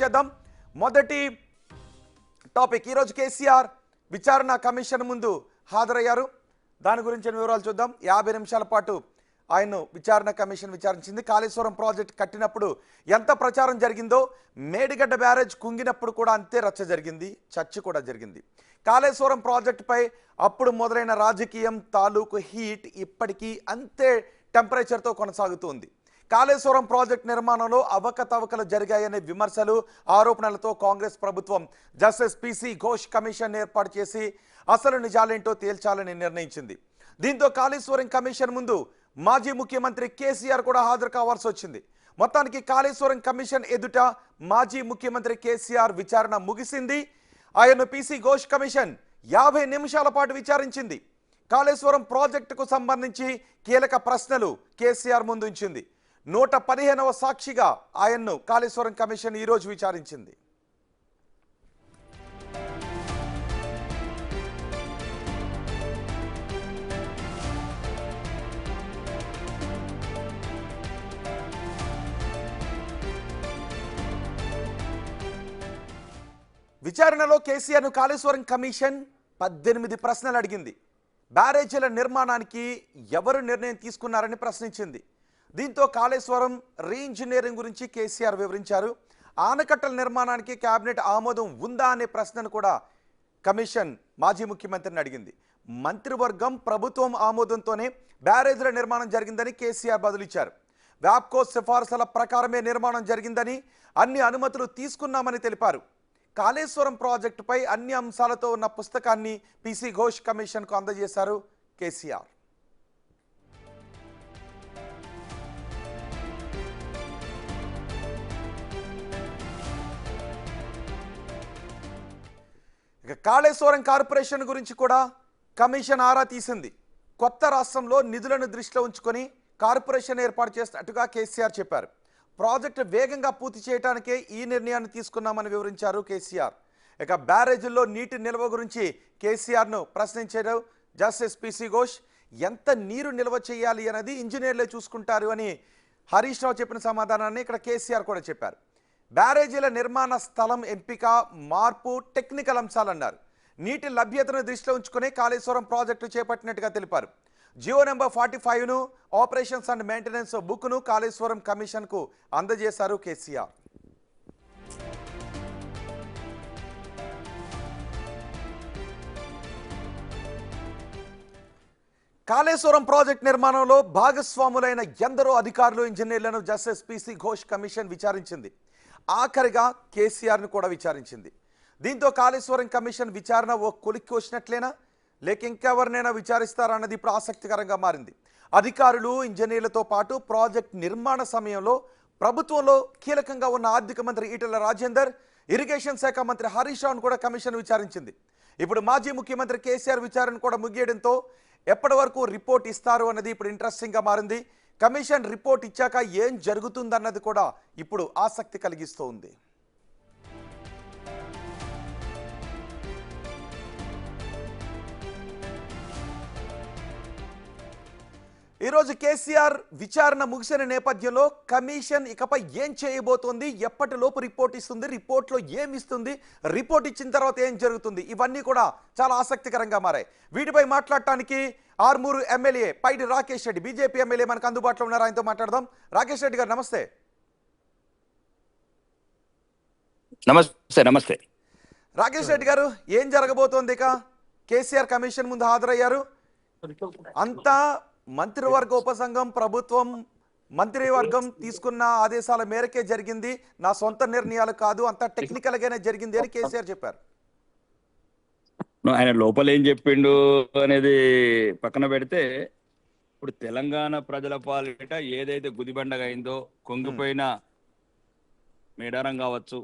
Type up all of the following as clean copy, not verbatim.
చేద్దాం. మొదటి టాపిక్ ఈరోజు కేసీఆర్ విచారణ కమిషన్ ముందు హాజరయ్యారు. దాని గురించి వివరాలు చూద్దాం. 50 నిమిషాల పాటు ఆయన్ను విచారణ కమిషన్ విచారించింది. కాళేశ్వరం ప్రాజెక్ట్ కట్టినప్పుడు ఎంత ప్రచారం జరిగిందో, మేడిగడ్డ బ్యారేజ్ కుంగినప్పుడు కూడా అంతే రచ్చ జరిగింది, చర్చ కూడా జరిగింది. కాళేశ్వరం ప్రాజెక్టుపై అప్పుడు మొదలైన రాజకీయం తాలూకు హీట్ ఇప్పటికీ అంతే టెంపరేచర్తో కొనసాగుతుంది. కాళేశ్వరం ప్రాజెక్ట్ నిర్మాణంలో అవకతవకలు జరిగాయనే విమర్శలు, ఆరోపణలతో కాంగ్రెస్ ప్రభుత్వం జస్టిస్ పిసి ఘోష్ కమిషన్ ఏర్పాటు చేసి అసలు నిజాలేంటో తేల్చాలని నిర్ణయించింది. దీంతో కాళేశ్వరం కమిషన్ ముందు మాజీ ముఖ్యమంత్రి కేసీఆర్ కూడా హాజరు కావాల్సి వచ్చింది. మొత్తానికి కాళేశ్వరం కమిషన్ ఎదుట మాజీ ముఖ్యమంత్రి కేసీఆర్ విచారణ ముగిసింది. ఆయన్ను పిసి ఘోష్ కమిషన్ 50 నిమిషాల పాటు విచారించింది. కాళేశ్వరం ప్రాజెక్టుకు సంబంధించి కీలక ప్రశ్నలు కేసీఆర్ ముందు ఉంచింది. 115వ సాక్షిగా ఆయన్ను కాళేశ్వరం కమిషన్ ఈరోజు విచారించింది. విచారణలో కేసీఆర్ను కాళేశ్వరం కమిషన్ 18 ప్రశ్నలు అడిగింది. బ్యారేజీల నిర్మాణానికి ఎవరు నిర్ణయం తీసుకున్నారని ప్రశ్నించింది. దీంతో కాళేశ్వరం రీఇంజనీరింగ్ గురించి కేసీఆర్ వివరించారు. ఆనకట్టల నిర్మాణానికి కేబినెట్ ఆమోదం ఉందా అనే ప్రశ్నను కూడా కమిషన్ మాజీ ముఖ్యమంత్రిని అడిగింది. మంత్రివర్గం ప్రభుత్వం ఆమోదంతోనే బ్యారేజీల నిర్మాణం జరిగిందని కేసీఆర్ బదులిచ్చారు. వ్యాప్కో సిఫార్సుల ప్రకారమే నిర్మాణం జరిగిందని, అన్ని అనుమతులు తీసుకున్నామని తెలిపారు. కాళేశ్వరం ప్రాజెక్టుపై అన్ని అంశాలతో ఉన్న పుస్తకాన్ని పిసి ఘోష్ కమిషన్కు అందజేశారు కేసీఆర్. ఇక కాళేశ్వరం కార్పొరేషన్ గురించి కూడా కమిషన్ ఆరా తీసింది. కొత్త రాష్ట్రంలో నిధులను దృష్టిలో ఉంచుకొని కార్పొరేషన్ ఏర్పాటు చేసినట్టుగా కేసీఆర్ చెప్పారు. ప్రాజెక్టు వేగంగా పూర్తి చేయడానికే ఈ నిర్ణయాన్ని తీసుకున్నామని వివరించారు కేసీఆర్. ఇక బ్యారేజీల్లో నీటి నిల్వ గురించి కేసీఆర్ను ప్రశ్నించారు జస్టిస్ పిసి ఘోష్. ఎంత నీరు నిల్వ చేయాలి అన్నది ఇంజనీర్లే చూసుకుంటారు అని హరీష్ రావు చెప్పిన సమాధానాన్ని ఇక్కడ కేసీఆర్ కూడా చెప్పారు. బ్యారేజీల నిర్మాణ స్థలం ఎంపిక, మార్పు టెక్నికల్ అంశాలన్నారు. నీటి లభ్యతను దృష్టిలో ఉంచుకుని కాళేశ్వరం ప్రాజెక్టు చేపట్టినట్టుగా తెలిపారు. జియో నెంబర్ 45ను ఆపరేషన్స్ అండ్ మెయింటెనెన్స్ బుక్ను కాళేశ్వరం కమిషన్కు అందజేశారు కేసీఆర్. కాళేశ్వరం ప్రాజెక్ట్ నిర్మాణంలో భాగస్వాములైన ఎందరో అధికారులు, ఇంజనీర్లను జస్టిస్ పిసి ఘోష్ కమిషన్ విచారించింది. ఆఖరిగా కేసీఆర్ను కూడా విచారించింది. దీంతో కాళేశ్వరం కమిషన్ విచారణ ఓ కొలిక్కి వచ్చినట్లేనా, లేక ఇంకెవరినైనా విచారిస్తారన్నది ఇప్పుడు ఆసక్తికరంగా మారింది. అధికారులు, ఇంజనీర్లతో పాటు ప్రాజెక్ట్ నిర్మాణ సమయంలో ప్రభుత్వంలో కీలకంగా ఉన్న ఆర్థిక మంత్రి ఈటెల రాజేందర్, ఇరిగేషన్ శాఖ మంత్రి హరీష్ రావును కూడా కమిషన్ విచారించింది. ఇప్పుడు మాజీ ముఖ్యమంత్రి కేసీఆర్ విచారణ కూడా ముగియడంతో ఎప్పటి వరకు రిపోర్ట్ ఇస్తారు అన్నది ఇప్పుడు ఇంట్రెస్టింగ్గా మారింది. కమిషన్ రిపోర్ట్ ఇచ్చాక ఏం జరుగుతుందన్నది కూడా ఇప్పుడు ఆసక్తి కలిగిస్తోంది. ఈరోజు కేసీఆర్ విచారణ ముగిసిన నేపథ్యంలో కమిషన్ ఇకపై ఏం చేయబోతోంది, ఎప్పటిలోపు రిపోర్ట్ ఇస్తుంది, రిపోర్ట్లో ఏమి ఇస్తుంది, రిపోర్ట్ ఇచ్చిన తర్వాత ఏం జరుగుతుంది, ఇవన్నీ కూడా చాలా ఆసక్తికరంగా మారాయి. వీటిపై మాట్లాడటానికి ఆర్మూరు ఎమ్మెల్యే పైడి రాకేష్ రెడ్డి, బీజేపీ ఎమ్మెల్యే మనకు అందుబాటులో ఉన్నారు. ఆయనతో మాట్లాడదాం. రాకేష్ రెడ్డి గారు నమస్తే. నమస్తే. నమస్తే రాకేష్ రెడ్డి గారు, ఏం జరగబోతోంది? ఇక కేసీఆర్ కమిషన్ ముందు హాజరయ్యారు. అంతా మంత్రివర్గ ఉపసంఘం, ప్రభుత్వం మంత్రివర్గం తీసుకున్న ఆదేశాల మేరకే జరిగింది, నా సొంత నిర్ణయాలు కాదు, అంతా టెక్నికల్ గానే జరిగింది అని కేసీఆర్ చెప్పారు. ఆయన లోపల ఏం చెప్పిండు అనేది పక్కన పెడితే, ఇప్పుడు తెలంగాణ ప్రజల పాలిట ఏదైతే గుదిబండగా అయిందో, కొంగిపోయిన మేడారం కావచ్చు,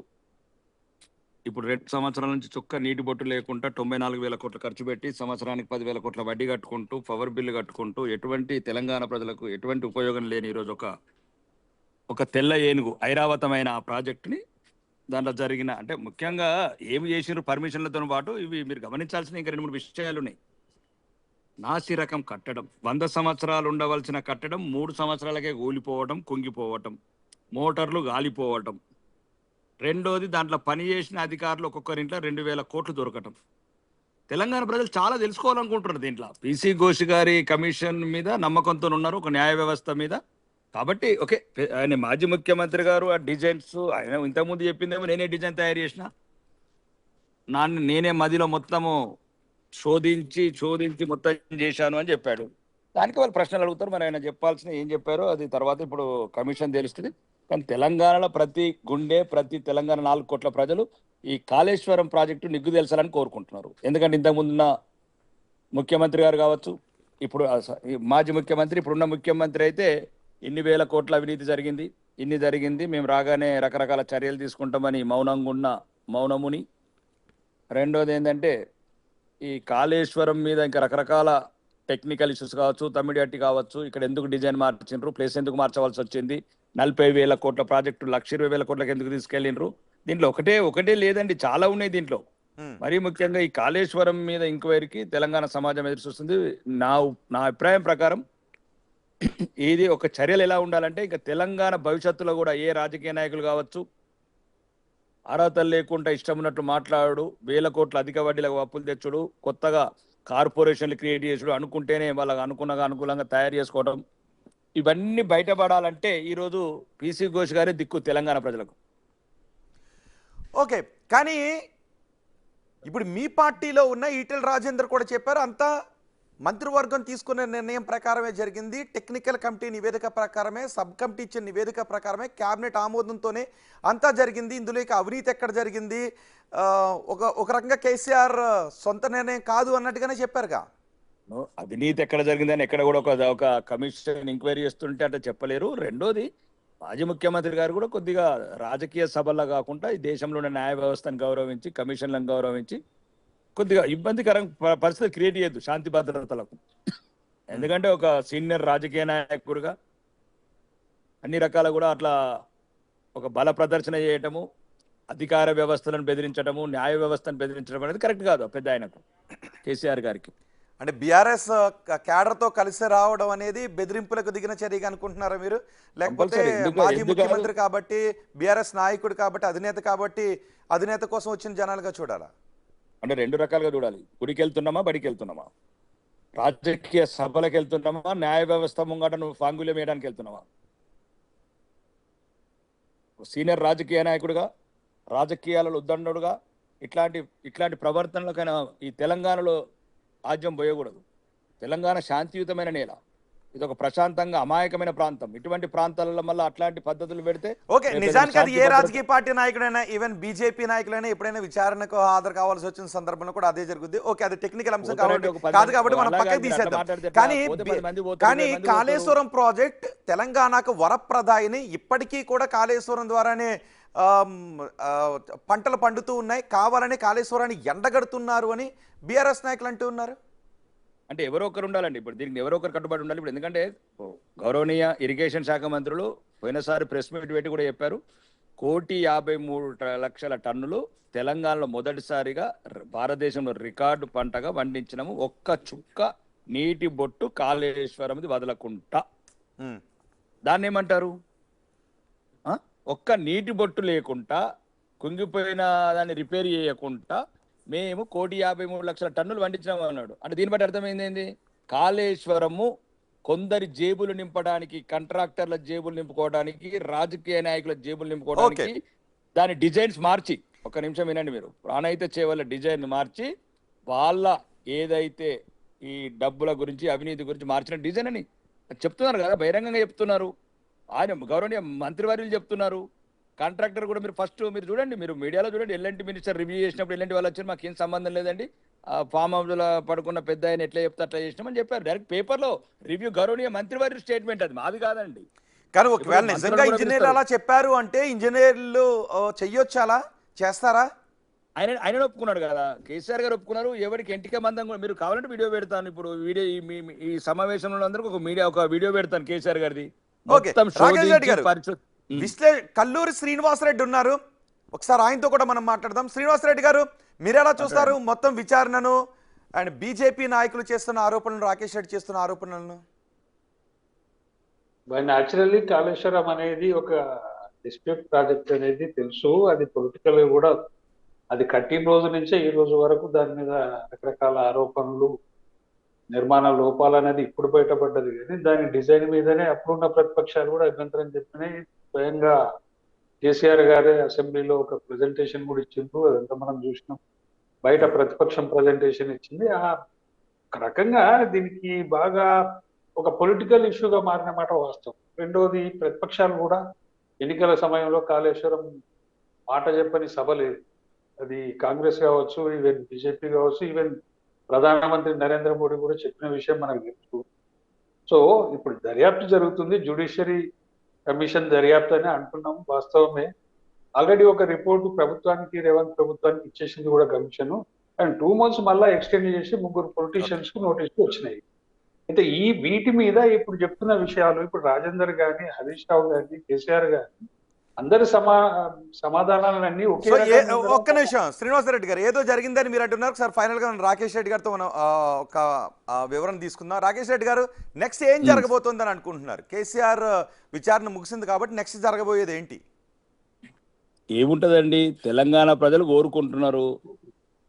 ఇప్పుడు 2 సంవత్సరాల నుంచి చుక్క నీటి బొట్టు లేకుండా 94,000 కోట్లు ఖర్చు పెట్టి సంవత్సరానికి 10,000 కోట్ల వడ్డీ కట్టుకుంటూ, పవర్ బిల్లు కట్టుకుంటూ, ఎటువంటి తెలంగాణ ప్రజలకు ఎటువంటి ఉపయోగం లేని ఈరోజు ఒక తెల్ల ఏనుగు ఐరావతమైన ఆ ప్రాజెక్టుని దాంట్లో జరిగిన, అంటే ముఖ్యంగా ఏమి చేసినారు పర్మిషన్లతో పాటు ఇవి మీరు గమనించాల్సిన ఇంకా 2-3 విషయాలు ఉన్నాయి. నాసి రకం కట్టడం, 100 సంవత్సరాలు ఉండవలసిన కట్టడం 3 సంవత్సరాలకే కూలిపోవటం, కుంగిపోవటం, మోటార్లు గాలిపోవటం, రెండోది దాంట్లో పనిచేసిన అధికారులు ఒక్కొక్కరింట్లో 2,000 కోట్లు దొరకటం. తెలంగాణ ప్రజలు చాలా తెలుసుకోవాలనుకుంటున్నారు దీంట్లో. పీసీ ఘోష్ గారి కమిషన్ మీద నమ్మకంతో ఉన్నారు, ఒక న్యాయ వ్యవస్థ మీద. కాబట్టి ఓకే, ఆయన మాజీ ముఖ్యమంత్రి గారు ఆ డిజైన్స్ ఆయన ఇంతకుముందు చెప్పిందేమో నేనే డిజైన్ తయారు చేసిన, నేనే మదిలో మొత్తము శోధించి మొత్తం చేశాను అని చెప్పాడు. దానికి వాళ్ళు ప్రశ్నలు అడుగుతారు, మరి ఆయన చెప్పాల్సిన ఏం చెప్పారో అది తర్వాత ఇప్పుడు కమిషన్ తెలుస్తుంది. కానీ తెలంగాణలో ప్రతి గుండె, ప్రతి తెలంగాణ 4 కోట్ల ప్రజలు ఈ కాళేశ్వరం ప్రాజెక్టు నిగ్గు తెలుసాలని కోరుకుంటున్నారు. ఎందుకంటే ఇంతకుముందున్న ముఖ్యమంత్రి గారు కావచ్చు, ఇప్పుడు ఈ మాజీ ముఖ్యమంత్రి, ఇప్పుడున్న ముఖ్యమంత్రి అయితే ఇన్ని వేల కోట్ల అవినీతి జరిగింది, ఇన్ని జరిగింది, మేము రాగానే రకరకాల చర్యలు తీసుకుంటామని మౌనముని. రెండోది ఏంటంటే ఈ కాళేశ్వరం మీద ఇంకా రకరకాల టెక్నికల్ ఇష్యూస్ కావచ్చు, తమిడియట్టి కావచ్చు, ఇక్కడ ఎందుకు డిజైన్ మార్చిండ్రు, ప్లేస్ ఎందుకు మార్చవలసి వచ్చింది, 40,000 కోట్ల ప్రాజెక్టు 1,20,000 కోట్లకి ఎందుకు తీసుకెళ్ళిండ్రు, దీంట్లో ఒకటే లేదండి, చాలా ఉన్నాయి దీంట్లో. మరీ ముఖ్యంగా ఈ కాళేశ్వరం మీద ఎంక్వైరీకి తెలంగాణ సమాజం ఎదురు చూస్తుంది. నా అభిప్రాయం ప్రకారం ఇది ఒక చర్యలు ఎలా ఉండాలంటే, ఇంకా తెలంగాణ భవిష్యత్తులో కూడా ఏ రాజకీయ నాయకులు కావచ్చు అర్హతలు లేకుండా ఇష్టం ఉన్నట్టు మాట్లాడు, 1,000 కోట్ల అధిక వడ్డీలకు అప్పులు తెచ్చుడు, కొత్తగా కార్పొరేషన్లు క్రియేట్ చేసుడు, అనుకుంటేనే వాళ్ళకి అనుకూలంగా తయారు చేసుకోవడం, ఇవన్నీ బయటపడాలంటే ఈరోజు పీసీ ఘోష్ గారే దిక్కు తెలంగాణ ప్రజలకు. ఓకే, కానీ ఇప్పుడు మీ పార్టీలో ఉన్న ఈటెల రాజేందర్ కూడా చెప్పారు అంతా మంత్రివర్గం తీసుకునే నిర్ణయం ప్రకారమే జరిగింది, టెక్నికల్ కమిటీ నివేదిక ప్రకారమే, సబ్ కమిటీ ఇచ్చిన నివేదిక ప్రకారమే, క్యాబినెట్ ఆమోదంతోనే అంతా జరిగింది, ఇందులో ఇక అవినీతి ఎక్కడ జరిగింది, ఒక రకంగా కేసీఆర్ సొంత నిర్ణయం కాదు అన్నట్టుగానే చెప్పారుగా. అవినీతి ఎక్కడ జరిగిందని ఎక్కడ కూడా ఒక కమిషన్ ఎంక్వైరీ చేస్తుంటే అంటే చెప్పలేరు. రెండోది మాజీ ముఖ్యమంత్రి గారు కూడా కొద్దిగా రాజకీయ సభల్లో కాకుండా ఈ దేశంలో ఉన్న న్యాయ వ్యవస్థను గౌరవించి, కమిషన్లను గౌరవించి కొద్దిగా ఇబ్బందికరం పరిస్థితి క్రియేట్ చేయొద్దు శాంతి భద్రతలకు. ఎందుకంటే ఒక సీనియర్ రాజకీయ నాయకుడిగా అన్ని రకాల కూడా అట్లా ఒక బల ప్రదర్శన చేయటము, అధికార వ్యవస్థలను బెదిరించడము, న్యాయ వ్యవస్థను బెదిరించడం అనేది కరెక్ట్ కాదు పెద్ద ఆయనకు, కేసీఆర్ గారికి. అంటే బీఆర్ఎస్ క్యాడర్తో కలిసి రావడం అనేది బెదిరింపులకు దిగిన చర్యగా అనుకుంటున్నారా మీరు? లేకపోతే మాజీ ముఖ్యమంత్రి కాబట్టి, బీఆర్ఎస్ నాయకుడు కాబట్టి, అధినేత కాబట్టి అధినేత కోసం వచ్చిన జనాలుగా చూడాలా? అంటే 2 రకాలుగా చూడాలి. గుడికి వెళ్తున్నామా, బడికి వెళ్తున్నామా, రాజకీయ సభలకు వెళ్తున్నామా, న్యాయ వ్యవస్థ ముంగట నువ్వు ఫాంగుల్యం వేయడానికి వెళ్తున్నావా? సీనియర్ రాజకీయ నాయకుడిగా, రాజకీయాలలో ఉద్దండుడుగా ఇట్లాంటి ప్రవర్తనలకైనా ఈ తెలంగాణలో ఆజ్యం పోయకూడదు. తెలంగాణ శాంతియుతమైన నేల, ఇది ఒక ప్రశాంతంగా అమాయకమైన ప్రాంతం. ఇటువంటి ప్రాంతాలలో మళ్ళీ అట్లాంటి పద్ధతులు పెడితే ఓకే. నిజానికి అది ఏ రాజకీయ పార్టీ నాయకుడైనా, ఈవెన్ బీజేపీ నాయకులైనా ఎప్పుడైనా విచారణకు హాజరు కావాల్సి వచ్చిన సందర్భంలో కూడా అదే జరుగుద్ది. ఓకే, అది టెక్నికల్ అంశం కాదు కాబట్టి మనం పక్కకి తీసేద్దాం. కానీ కాళేశ్వరం ప్రాజెక్ట్ తెలంగాణకు వరప్రదాయిని, ఇప్పటికీ కూడా కాళేశ్వరం ద్వారానే పంటలు పండుతూ ఉన్నాయి, కావాలని కాళేశ్వరాన్ని ఎండగడుతున్నారు అని బీఆర్ఎస్ నాయకులు అంటూ ఉన్నారు. అంటే ఎవరో ఒకరు ఉండాలండి, ఇప్పుడు దీనికి ఎవరో ఒకరు కట్టుబడి ఉండాలి. ఇప్పుడు ఎందుకంటే గౌరవనీయ ఇరిగేషన్ శాఖ మంత్రులు పోయినసారి ప్రెస్ మీట్ పెట్టి కూడా చెప్పారు, 1,53,00,000 టన్నులు తెలంగాణలో మొదటిసారిగా భారతదేశంలో రికార్డు పంటగా పండించినాము, ఒక్క చుక్క నీటి బొట్టు కాళేశ్వరంది వదలకుండా. దాన్ని ఏమంటారు? ఒక్క నీటి బొట్టు లేకుండా, కుంగిపోయిన దాన్ని రిపేర్ చేయకుండా మేము 1,53,00,000 టన్నులు పండించినాము అన్నాడు. అంటే దీన్ని బట్టి అర్థమైంది, కాళేశ్వరము కొందరి జేబులు నింపడానికి, కాంట్రాక్టర్ల జేబులు నింపుకోవడానికి, రాజకీయ నాయకుల జేబులు నింపుకోవడానికి దాని డిజైన్స్ మార్చి, ఒక నిమిషం వినండి మీరు, ప్రాణహిత చేవల డిజైన్ మార్చి వాళ్ళ ఏదైతే ఈ డబ్బుల గురించి, అవినీతి గురించి మార్చిన డిజైన్ అని చెప్తున్నారు కదా, బహిరంగంగా చెప్తున్నారు. ఆయన గౌరవనీయ మంత్రివర్యులు చెప్తున్నారు. కాంట్రాక్టర్ కూడా మీరు చూడండి, మీరు మీడియాలో చూడండి, ఎల్ఎన్టీ మినిస్టర్ రివ్యూ చేసినప్పుడు ఎల్ఎన్టీ వాళ్ళు వచ్చి మాకేం సంబంధం లేదండి, ఫామ్ హౌస్ లో పడుకున్న పెద్ద ఆయన ఎట్లా చెప్తే అట్లా చేసినామని చెప్పారు. డైరెక్ట్ పేపర్లో రివ్యూ, గౌరవనీయ మంత్రివర్యులు స్టేట్మెంట్, అది మాది కాదండి. కానీ ఒకవేళ నిజంగా ఇంజనీర్లు అలా చెప్పారు అంటే ఇంజనీర్లు చెయ్యొచ్చు, అలా చేస్తారా? ఆయన ఒప్పుకున్నాడు కదా, కేసీఆర్ గారు ఒప్పుకున్నారు. ఎవరికి ఎంటిక మందం కూడా, మీరు కావాలంటే వీడియో పెడతాను, ఇప్పుడు వీడియో ఈ సమావేశంలో అందరికీ ఒక వీడియో పెడతాను కేసీఆర్ గారిది. కల్లూరి శ్రీనివాసరెడ్డి ఉన్నారు, ఒకసారి ఆయనతో కూడా మనం మాట్లాడదాం. శ్రీనివాసరెడ్డి గారు, మీరు ఎలా చూస్తారు మొత్తం విచారణను అండ్ బీజేపీ నాయకులు చేస్తున్న ఆరోపణలు, రాకేష్ రెడ్డి చేస్తున్న ఆరోపణలను? న్యాచురల్లీ కాళేశ్వరం అనేది ఒక డిస్ప్యూట్ ప్రాజెక్ట్ అనేది తెలుసు. అది పొలిటికల్ కూడా అది కట్టిన రోజు నుంచే ఈ రోజు వరకు దాని మీద రకరకాల ఆరోపణలు, నిర్మాణ లోపాలు అనేది ఇప్పుడు బయటపడ్డది. కానీ దాని డిజైన్ మీదనే అప్పుడున్న ప్రతిపక్షాలు కూడా అభ్యంతరం చెప్పినాయి. స్వయంగా కేసీఆర్ గారే అసెంబ్లీలో ఒక ప్రెజెంటేషన్ కూడా ఇచ్చిండ్రు. అదంతా మనం చూసినాం. బయట ప్రతిపక్షం ప్రజెంటేషన్ ఇచ్చింది. ఆ రకంగా దీనికి బాగా ఒక పొలిటికల్ ఇష్యూగా మారిన మాట వాస్తవం. రెండోది, ప్రతిపక్షాలు కూడా ఎన్నికల సమయంలో కాళేశ్వరం మాట చెప్పని సభ లేదు. అది కాంగ్రెస్ కావచ్చు, ఈవెన్ బీజేపీ కావచ్చు, ఈవెన్ ప్రధానమంత్రి నరేంద్ర మోడీ కూడా చెప్పిన విషయం మనకు తెలుసు. సో ఇప్పుడు దర్యాప్తు జరుగుతుంది, జ్యుడిషియరీ కమిషన్ దర్యాప్తు అని అంటున్నాం, వాస్తవమే. ఆల్రెడీ ఒక రిపోర్టు ప్రభుత్వానికి, రేవంత్ ప్రభుత్వానికి ఇచ్చేసింది కూడా కమిషన్. అండ్ 2 months మళ్ళా ఎక్స్టెండ్ చేసి 3 పొలిటీషియన్స్ కు నోటీసులు వచ్చినాయి. అయితే ఈ వీటి మీద ఇప్పుడు చెప్తున్న విషయాలు, ఇప్పుడు రాజేందర్ గాని, హరీష్ రావు గాని, కేసీఆర్ గాని అందరి సమాధానాలన్నీ ఒకే సో రకంగా ఒక్క నిమిషం శ్రీనివాసరెడ్డి గారు, ఏదో జరిగిందని మీరు అంటున్నారు సార్. ఫైనల్ గా మనం రాకేష్ రెడ్డి గారితో మనం ఒక వివరణ తీసుకుందాం. రాకేష్ రెడ్డి గారు, నెక్స్ట్ ఏం జరగబోతోందని అనుకుంటున్నారు? కేసీఆర్ విచారణ ముగిసింది కాబట్టి నెక్స్ట్ జరగబోయేది ఏంటి? ఏముంటదండి, తెలంగాణ ప్రజలు కోరుకుంటున్నారు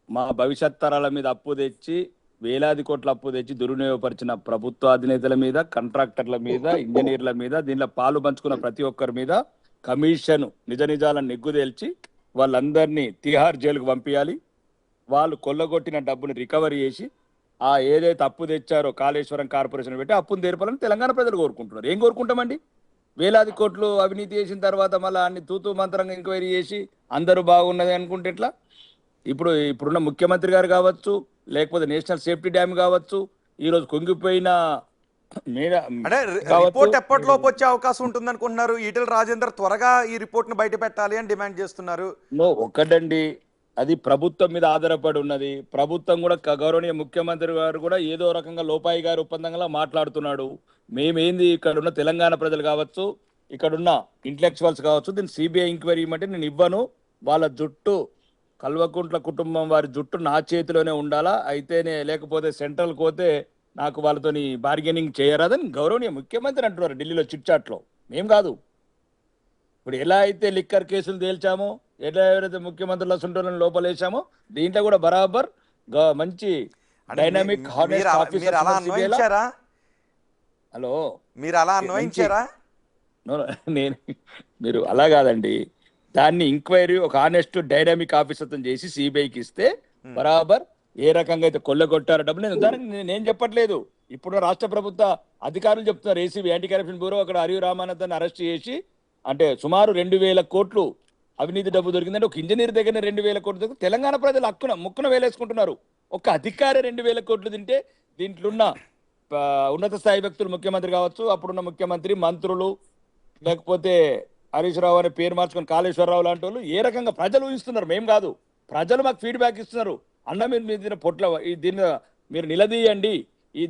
మా భవిష్యత్ తరాల మీద అప్పు తెచ్చి, వేలాది కోట్ల అప్పు తెచ్చి దుర్వినియోగపరిచిన ప్రభుత్వ అధినేతల మీద, కాంట్రాక్టర్ల మీద, ఇంజనీర్ల మీద, దీనిలో పాలు పంచుకున్న ప్రతి ఒక్కరి మీద కమిషన్ నిజ నిజాలను నిగ్గుదేల్చి వాళ్ళందరినీ తిహార్ జైలుకు పంపించాలి. వాళ్ళు కొల్లగొట్టిన డబ్బుని రికవరీ చేసి ఆ ఏదైతే అప్పు తెచ్చారో కాళేశ్వరం కార్పొరేషన్ పెట్టి అప్పును తీర్పాలని తెలంగాణ ప్రజలు కోరుకుంటున్నారు. ఏం కోరుకుంటామండి? వేలాది కోట్లు అవినీతి చేసిన తర్వాత మళ్ళీ అన్ని తూతూ మంత్రంగా ఎంక్వైరీ చేసి అందరూ బాగున్నది అనుకుంటే ఎట్లా? ఇప్పుడున్న ముఖ్యమంత్రి గారు కావచ్చు, లేకపోతే నేషనల్ సేఫ్టీ డ్యామ్ కావచ్చు, ఈరోజు కుంగిపోయిన అంటే రిపోర్ట్ ఎప్పటిలోపు వచ్చే అవకాశం ఉంటుంది అనుకుంటున్నారు? ఈటెల రాజేందర్ త్వరగా ఈ రిపోర్ట్ ను బయట పెట్టాలి అని డిమాండ్ చేస్తున్నారు. ఒక్కటండి, అది ప్రభుత్వం మీద ఆధారపడి ఉన్నది. ప్రభుత్వం కూడా గౌరవనీయ ముఖ్యమంత్రి గారు కూడా ఏదో రకంగా లోపాయి గారి ఒప్పందంగా మాట్లాడుతున్నాడు. మేమేంది, ఇక్కడ ఉన్న తెలంగాణ ప్రజలు కావచ్చు, ఇక్కడున్న ఇంటలెక్చువల్స్ కావచ్చు, దీన్ని సిబిఐ ఎంక్వైరీ ఇవ్వమంటే నేను ఇవ్వను. వాళ్ళ జుట్టు, కల్వకుంట్ల కుటుంబం వారి జుట్టు నా చేతిలోనే ఉండాలా, అయితేనే, లేకపోతే సెంట్రల్ పోతే నాకు వాళ్ళతోని బార్గెనింగ్ చేయరాదని గౌరవనీయ ముఖ్యమంత్రి అంటున్నారు ఢిల్లీలో చిట్చాట్లో. మేం కాదు. ఇప్పుడు ఎలా అయితే లిక్కర్ కేసులు తేల్చామో, ఎలా ఎవరైతే ముఖ్యమంత్రుల సుంటలను లోపలేసామో, దీంట్లో కూడా బరాబర్ మంచి డైనామిక్ హలో మీరు అలా అన్వయించారా? నేను మీరు అలా కాదండి, దాన్ని ఎంక్వైరీ ఒక ఆనెస్ట్ డైనామిక్ ఆఫీసర్తో చేసి సిబిఐకి ఇస్తే బరాబర్ ఏ రకంగా అయితే కొల్లగొట్టారో డబ్బులు, నేను చెప్పట్లేదు. ఇప్పుడు రాష్ట్ర ప్రభుత్వ అధికారులు చెప్తున్నారు. ఏసీబీ యాంటీ కరప్షన్ బ్యూరో అక్కడ హరి రామానందన్ అరెస్ట్ చేసి, అంటే సుమారు 2,000 కోట్లు అవినీతి డబ్బు దొరికిందంటే ఒక ఇంజనీర్ దగ్గర 2,000 కోట్లు దొరికి తెలంగాణ ప్రజలు ముక్కున వేలేసుకుంటున్నారు. ఒక అధికారి 2,000 కోట్లు తింటే దీంట్లో ఉన్న ఉన్నత స్థాయి వ్యక్తులు, ముఖ్యమంత్రి కావచ్చు, అప్పుడున్న ముఖ్యమంత్రి, మంత్రులు, లేకపోతే హరీష్ రావు అనే పేరు మార్చుకొని కాళేశ్వరరావు లాంటి వాళ్ళు ఏ రకంగా ప్రజలు ఊహిస్తున్నారు. మేము కాదు, ప్రజలు మాకు ఫీడ్బ్యాక్ ఇస్తున్నారు. అన్న మీరు పొట్ల దీని మీరు నిలదీయండి,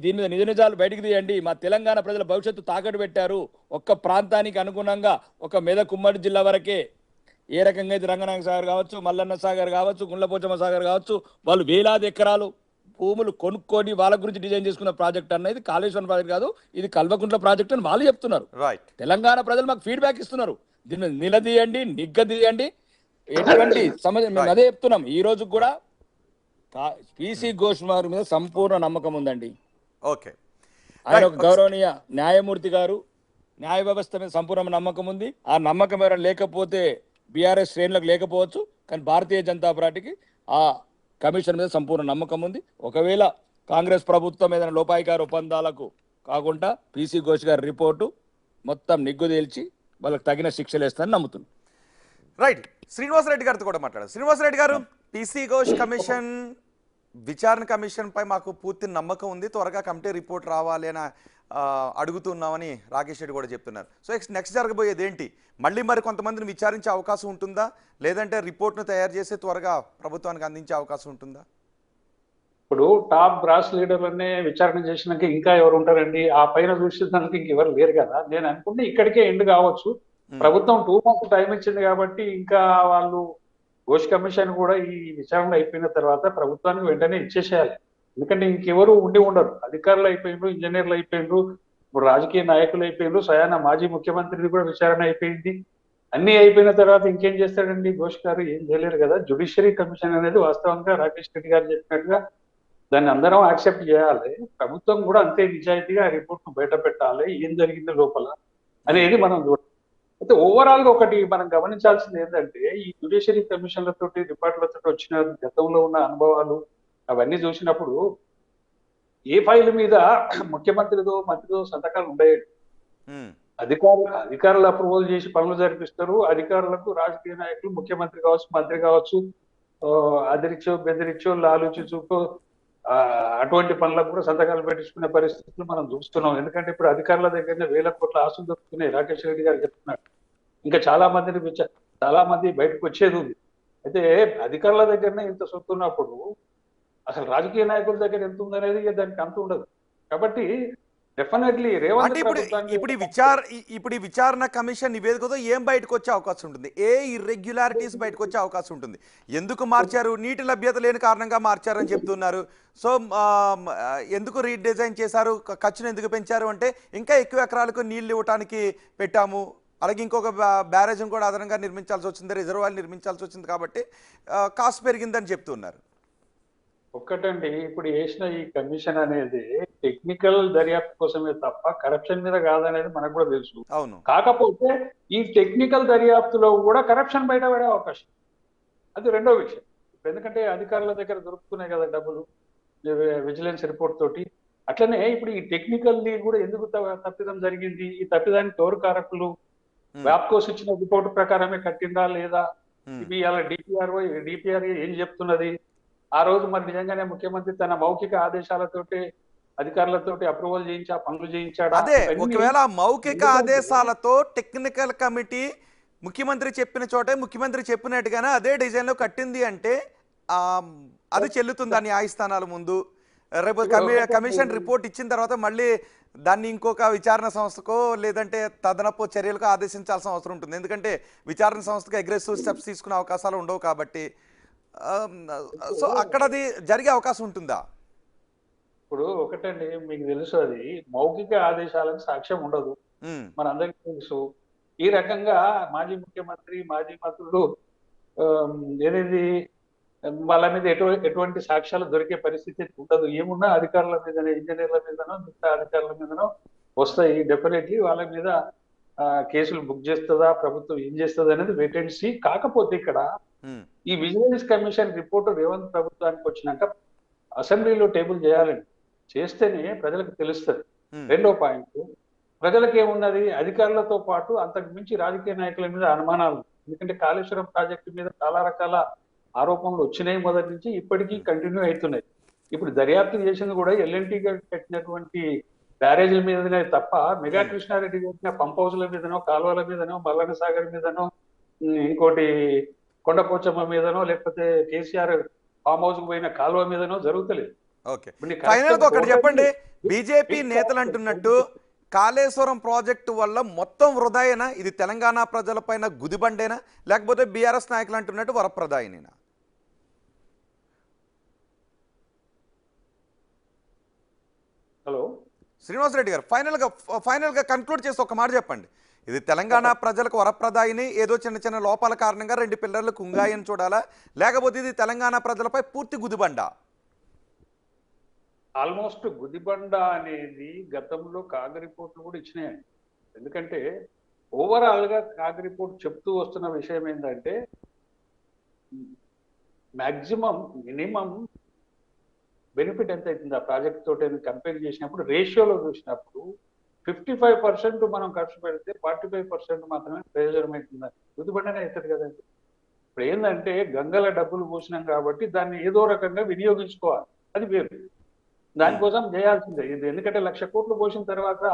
దీని మీద నిజ నిజాలు బయటకు తీయండి. మా తెలంగాణ ప్రజల భవిష్యత్తు తాకట్టు పెట్టారు. ఒక్క ప్రాంతానికి అనుగుణంగా ఒక మెదక్ ఉమ్మడి జిల్లా వరకే ఏ రకంగా అయితే రంగనాయక సాగర్ కావచ్చు, మల్లన్న సాగర్ కావచ్చు, గుండ్లపోచమ్మ సాగర్ కావచ్చు, వాళ్ళు వేలాది ఎకరాలు భూములు కొనుక్కొని వాళ్ళ గురించి డిజైన్ చేసుకున్న ప్రాజెక్ట్ అనేది కాళేశ్వరం ప్రాజెక్ట్ కాదు, ఇది కల్వకుంట్ల ప్రాజెక్ట్ అని వాళ్ళు చెప్తున్నారు. తెలంగాణ ప్రజలు మాకు ఫీడ్బ్యాక్ ఇస్తున్నారు. దీన్ని నిలదీయండి, నిగ్గదీయండి. ఎటువంటి సమస్య మేము అదే చెప్తున్నాం. ఈ రోజు కూడా పిసి ఘోష్ గారి మీద సంపూర్ణ నమ్మకం ఉందండి. ఓకే, ఆయన ఒక గౌరవనీయ న్యాయమూర్తి గారు, న్యాయ వ్యవస్థ మీద సంపూర్ణ నమ్మకం ఉంది. ఆ నమ్మకం ఎవరైనా లేకపోతే బీఆర్ఎస్ శ్రేణులకు లేకపోవచ్చు, కానీ భారతీయ జనతా పార్టీకి ఆ కమిషన్ మీద సంపూర్ణ నమ్మకం ఉంది. ఒకవేళ కాంగ్రెస్ ప్రభుత్వం ఏదైనా లోపాయికార ఒప్పందాలకు కాకుండా పిసి ఘోష్ గారి రిపోర్టు మొత్తం నిగ్గు తేల్చి వాళ్ళకి తగిన శిక్షలు వేస్తారని నమ్ముతున్నాను. రైట్, శ్రీనివాసరెడ్డి గారితో కూడా మాట్లాడారు. శ్రీనివాసరెడ్డి గారు, పిసి ఘోష్ కమిషన్ విచారణ కమిషన్ పై మాకు పూర్తి నమ్మకం ఉంది, త్వరగా కమిటీ రిపోర్ట్ రావాలి అని అడుగుతున్నామని రాకేష్ రెడ్డి కూడా చెప్తున్నారు. సో నెక్స్ట్ జరగబోయేది ఏంటి? మళ్ళీ మరి కొంతమందిని విచారించే అవకాశం ఉంటుందా, లేదంటే రిపోర్ట్ను తయారు చేసి త్వరగా ప్రభుత్వానికి అందించే అవకాశం ఉంటుందా? ఇప్పుడు టాప్ బ్రాస్ లీడర్లనే విచారణ చేసినాక ఇంకా ఎవరు ఉంటారండి? ఆ పైన చూసేదానికి ఇంకెవరు లేరు కదా. నేను అనుకుంటే ఇక్కడికే ఎండ్ కావచ్చు. ప్రభుత్వం 2 months టైం ఇచ్చింది కాబట్టి ఇంకా వాళ్ళు ఘోష్ కమిషన్ కూడా ఈ విచారణ అయిపోయిన తర్వాత ప్రభుత్వానికి వెంటనే ఇచ్చేసేయాలి. ఎందుకంటే ఇంకెవరు ఉండరు. అధికారులు అయిపోయిండ్రు, ఇంజనీర్లు అయిపోయిండ్రు, ఇప్పుడు రాజకీయ నాయకులు అయిపోయిండ్రు, స్వయాన మాజీ ముఖ్యమంత్రిని కూడా విచారణ అయిపోయింది. అన్ని అయిపోయిన తర్వాత ఇంకేం చేస్తాడండి ఘోష్ గారు? ఏం చేయలేరు కదా. జ్యుడిషియరీ కమిషన్ అనేది వాస్తవంగా రాకేష్ రెడ్డి గారు చెప్పినట్టుగా దాన్ని అందరం యాక్సెప్ట్ చేయాలి. ప్రభుత్వం కూడా అంతే నిజాయితీగా ఆ రిపోర్ట్ ను బయట పెట్టాలి, ఏం జరిగింది లోపల అనేది మనం చూడాలి. అయితే ఓవరాల్ గా ఒకటి మనం గమనించాల్సింది ఏంటంటే, ఈ జ్యుడిషియరీ కమిషన్లతోటి డిపార్ట్మెంట్లతో వచ్చిన గతంలో ఉన్న అనుభవాలు అవన్నీ చూసినప్పుడు ఏ ఫైల్ మీద ముఖ్యమంత్రితో మంత్రితో సంతకాలు ఉండేవి. ఉమ్, అధికారులు అప్రూవల్ చేసి పనులు జరిపిస్తారు. అధికారులకు రాజకీయ నాయకులు, ముఖ్యమంత్రి కావచ్చు, మంత్రి కావచ్చు, అదిరిచో బెదిరిచో లాలూచి చూపు అటువంటి పనులకు కూడా సంతకాలు పెట్టించుకునే పరిస్థితులు మనం చూస్తున్నాం. ఎందుకంటే ఇప్పుడు అధికారుల దగ్గరనే వేల కోట్ల ఆస్తులు దొరుకుతున్నాయి. రాకేష్ రెడ్డి గారు చెప్తున్నారు. ఇంకా చాలా మంది బయటకు వచ్చేది ఉంది. అయితే అధికారుల దగ్గరనే ఇంత సొత్తు ఉన్నప్పుడు అసలు రాజకీయ నాయకుల దగ్గర ఎంత ఉందనేది దానికి అంత ఉండదు. కాబట్టి డెఫినెట్లీ రేవంత్ అంటే ఇప్పుడు ఈ విచారణ కమిషన్ నివేదికతో ఏం బయటకు వచ్చే అవకాశం ఉంటుంది? ఏ ఇర్రెగ్యులారిటీస్ బయటకు వచ్చే అవకాశం ఉంటుంది? ఎందుకు మార్చారు? నీటి లభ్యత లేని కారణంగా మార్చారని చెప్తున్నారు. సో ఎందుకు రీడిజైన్ చేశారు? ఖర్చును ఎందుకు పెంచారు అంటే ఇంకా ఎక్కువ ఎకరాలకు నీళ్లు ఇవ్వడానికి పెట్టాము, అలాగే ఇంకొక బ్యారేజ్ని కూడా అదనంగా నిర్మించాల్సి వచ్చింది, రిజర్వాయర్ నిర్మించాల్సి వచ్చింది, కాబట్టి కాస్ట్ పెరిగిందని చెప్తున్నారు. ఒక్కటండి, ఇప్పుడు వేసిన ఈ కమిషన్ అనేది టెక్నికల్ దర్యాప్తు కోసమే తప్ప కరప్షన్ మీద కాదనేది మనకు కూడా తెలుసు. అవును. కాకపోతే ఈ టెక్నికల్ దర్యాప్తులో కూడా కరప్షన్ బయటపడే అవకాశం, అది రెండో విషయం. ఎందుకంటే అధికారుల దగ్గర దొరుకుతున్నాయి కదా డబ్బులు విజిలెన్స్ రిపోర్ట్ తోటి. అట్లనే ఇప్పుడు ఈ టెక్నికల్ కూడా ఎందుకు తప్పిదం జరిగింది, ఈ తప్పిదానికి ఎవరు కారకులు, వ్యాప్కోస్ ఇచ్చిన రిపోర్ట్ ప్రకారమే కట్టిందా లేదా, ఇది అలా డిపిఆర్ ఏం చెప్తున్నది? ఆ రోజు మరి నిజంగానే ముఖ్యమంత్రి తన మౌఖిక ఆదేశాలతోటి అధికారులతోటి అప్రూవల్ చేయించా, పనులు చేయించాడా? అదే ఒకవేళ మౌఖిక ఆదేశాలతో టెక్నికల్ కమిటీ ముఖ్యమంత్రి చెప్పిన చోటే ముఖ్యమంత్రి చెప్పినట్టుగానే అదే డిజైన్లో కట్టింది అంటే అది చెల్లుతుందా న్యాయస్థానాల ముందు? రేపు కమిషన్ రిపోర్ట్ ఇచ్చిన తర్వాత మళ్ళీ దాన్ని ఇంకొక విచారణ సంస్థకో లేదంటే తదనపు చర్యలకు ఆదేశించాల్సిన అవసరం ఉంటుంది. ఎందుకంటే విచారణ సంస్థకు అగ్రెసివ్ స్టెప్స్ తీసుకునే అవకాశాలు ఉండవు కాబట్టి. సో అక్కడ అది జరిగే అవకాశం ఉంటుందా? ఇప్పుడు ఒకటండి, మీకు తెలుసు అది మౌఖిక ఆదేశాలకు సాక్ష్యం ఉండదు, మనందరికీ తెలుసు. ఈ రకంగా మాజీ ముఖ్యమంత్రి, మాజీ మంత్రులు ఏదేది వాళ్ళ మీద ఎటువంటి సాక్ష్యాలు దొరికే పరిస్థితి ఉండదు. ఏమున్నా అధికారుల మీదనో, ఇంజనీర్ల మీదనో, మిగతా అధికారుల మీదనో వస్తాయి. డెఫినెట్లీ వాళ్ళ మీద కేసులు బుక్ చేస్తుందా ప్రభుత్వం, ఏం చేస్తుంది అనేది వెయిట్ అండ్ సీ. కాకపోతే ఇక్కడ ఈ విజిలెన్స్ కమిషన్ రిపోర్టు రేవంత్ ప్రభుత్వానికి వచ్చినాక అసెంబ్లీలో టేబుల్ చేయాలండి. చేస్తేనే ప్రజలకు తెలుస్తుంది. రెండో పాయింట్, ప్రజలకు ఏమున్నది, అధికారులతో పాటు అంతకు మించి రాజకీయ నాయకుల మీద అనుమానాలు. ఎందుకంటే కాళేశ్వరం ప్రాజెక్టు మీద చాలా రకాల ఆరోపణలు వచ్చినాయి మొదటి నుంచి, ఇప్పటికీ కంటిన్యూ అవుతున్నాయి. ఇప్పుడు దర్యాప్తు చేసింది కూడా ఎల్ఎన్టీ కట్టినటువంటి బ్యారేజీల మీదనే తప్ప మెగా కృష్ణారెడ్డి కట్టిన పంప్ హౌస్ల మీదనో, కాలువల మీదనో, మల్లన్న సాగర్ మీదనో, ఇంకోటి కొండపోచమ్మ మీదనో, లేకపోతే కేసీఆర్ ఫామ్ హౌస్ కు పోయిన కాలువ మీదనో జరుగుతలేదు. ఓకే, ఫైనల్ గా ఒకటి చెప్పండి. బీజేపీ నేతలు అంటున్నట్టు కాళేశ్వరం ప్రాజెక్టు వల్ల మొత్తం వృధాయేనా? ఇది తెలంగాణ ప్రజలపైన గుదిబండేనా, లేకపోతే బీఆర్ఎస్ నాయకులు అంటున్నట్టు వరప్రదాయనేనా? హలో శ్రీనివాస్ రెడ్డి గారు, ఫైనల్ గా కన్క్లూడ్ చేసి ఒక మాట చెప్పండి. ఇది తెలంగాణ ప్రజలకు వరప్రదాయిని, ఏదో చిన్న చిన్న లోపాల కారణంగా 2 పిల్లర్లు కుంగాయని చూడాలా, లేకపోతే ఇది తెలంగాణ ప్రజలపై పూర్తి గుదిబండ? ఆల్మోస్ట్ గుదిబండ అనేది గతంలో కాగ్ రిపోర్ట్లు కూడా ఇచ్చినాయండి. ఎందుకంటే ఓవరాల్ గా కాగ్ రిపోర్ట్ చెప్తూ వస్తున్న విషయం ఏంటంటే, మినిమం బెనిఫిట్ ఎంత అవుతుంది ఆ ప్రాజెక్ట్ తోటి కంపేర్ చేసినప్పుడు, రేషియోలో చూసినప్పుడు 55% మనం ఖర్చు పెడితే 45% మాత్రమే ప్రయోజనం అవుతుంది. గుదిబండనే అవుతుంది కదండి. ఇప్పుడు ఏంటంటే గంగల డబ్బులు పోసినాం కాబట్టి దాన్ని ఏదో రకంగా వినియోగించుకోవాలి, అది వేరు. దానికోసం చేయాల్సిందే ఇది. ఎందుకంటే 1,00,000 కోట్లు పోసిన తర్వాత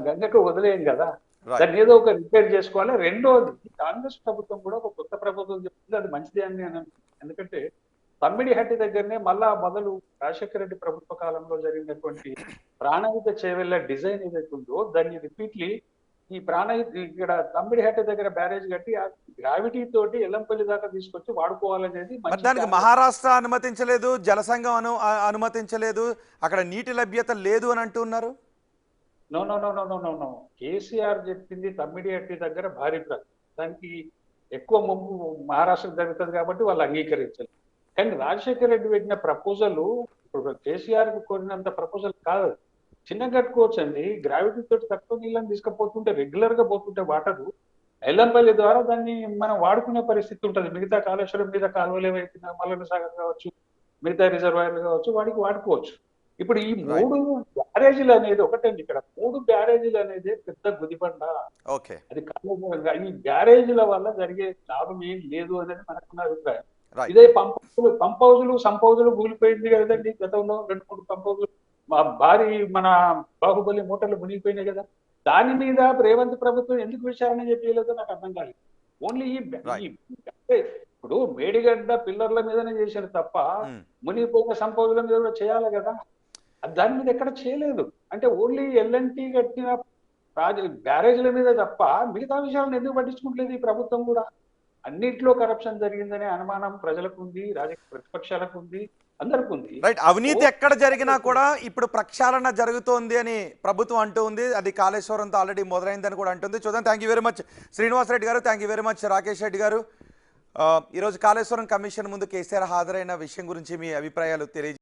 గంగకు వదిలేయం కదా, దాన్ని ఏదో ఒక రిపేర్ చేసుకోవాలి. రెండోది, కాంగ్రెస్ ప్రభుత్వం కూడా ఒక కొత్త ప్రభుత్వం చెప్తుంది, అది మంచిదే అని నేను అనుకుంటున్నాను. ఎందుకంటే తమ్మిడిహట్టి దగ్గరనే మొదలు రాజశేఖర రెడ్డి ప్రభుత్వ కాలంలో జరిగినటువంటి ప్రాణహిత చేవెళ్ళ డిజైన్ ఏదైతే ఉందో దాన్ని రిపీట్లీ ఈ ఇక్కడ తమ్మిడిహట్టి దగ్గర బ్యారేజ్ కట్టి ఆ గ్రావిటీ తోటి ఎల్లంపల్లి దాకా తీసుకొచ్చి వాడుకోవాలనేది. దానికి మహారాష్ట్ర అనుమతించలేదు, జలసంఘం అనుమతించలేదు, అక్కడ నీటి లభ్యత లేదు అని అంటున్నారు. నో. కేసీఆర్ చెప్పింది తమ్మిడిహట్టి దగ్గర భారీ ప్రాజెక్ట్. దానికి ఎక్కువ ముంపు మహారాష్ట్ర జరుగుతుంది కాబట్టి వాళ్ళు అంగీకరించారు. కానీ రాజశేఖర రెడ్డి పెట్టిన ప్రపోజల్ ఇప్పుడు కేసీఆర్ కోరినంత ప్రపోజల్ కాదు. చిన్న కట్టుకోవచ్చు అండి. గ్రావిటీ తోటి తక్కువ నీళ్ళని తీసుకుపోతుంటే రెగ్యులర్ గా పోతుంటే వాటర్ ఎల్లంపల్లి ద్వారా దాన్ని మనం వాడుకునే పరిస్థితి ఉంటుంది. మిగతా కాళేశ్వరం మీద కాలువలు ఏవైతే మల్లన్న సాగర్ కావచ్చు, మిగతా రిజర్వాయర్లు కావచ్చు, వాడికి వాడుకోవచ్చు. ఇప్పుడు ఈ 3 బ్యారేజీలు అనేది ఒకటండి. ఇక్కడ 3 బ్యారేజీలు అనేది పెద్ద గుదిబండ. ఓకే, అది ఈ బ్యారేజీల వల్ల జరిగే లాభం ఏం లేదు అనేది మనకున్న అభిప్రాయం. రైట్. ఇదే పంప్ హౌజులు సంపౌజులు కూలిపోయింది కదండి. గతంలో 2-3 పంప్ హౌజులు భారీ మన బాహుబలి మూటలు మునిగిపోయినాయి కదా. దాని మీద రేవంత్ ప్రభుత్వం ఎందుకు విచారణ చేయలేదో నాకు అర్థం కాలేదు. ఓన్లీ ఇప్పుడు మేడిగడ్డ పిల్లర్ల మీదనే చేశారు తప్ప మునిగిపోయిన సంపౌజుల మీద కూడా చేయాలి కదా. దాని మీద ఎక్కడ చేయలేదు. అంటే ఓన్లీ ఎల్ఎన్టీ కట్టిన బ్యారేజ్ల మీద తప్ప మిగతా విషయాలను ఎందుకు పట్టించుకుంటలేదు ఈ ప్రభుత్వం కూడా? అన్నిట్లో కరప్షన్ జరిగిందనే అనుమానం ప్రజలకు ఉంది, రాజకీయ ప్రతిపక్షాలకు ఉంది, అందరికి ఉంది. రైట్. అవినీతి ఎక్కడ జరిగినా కూడా ఇప్పుడు ప్రక్షాళన జరుగుతోంది అని ప్రభుత్వం అంటూ ఉంది. అది కాళేశ్వరంతో ఆల్రెడీ మొదలైందని కూడా అంటుంది. చూద్దాం. Thank you very much Srinivas Reddy garu, thank you very much Rakesh Reddy garu. ఈరోజు కాళేశ్వరం కమిషన్ ముందు కేసీఆర్ హాజరైన విషయం గురించి మీ అభిప్రాయాలు తెలియజేయండి.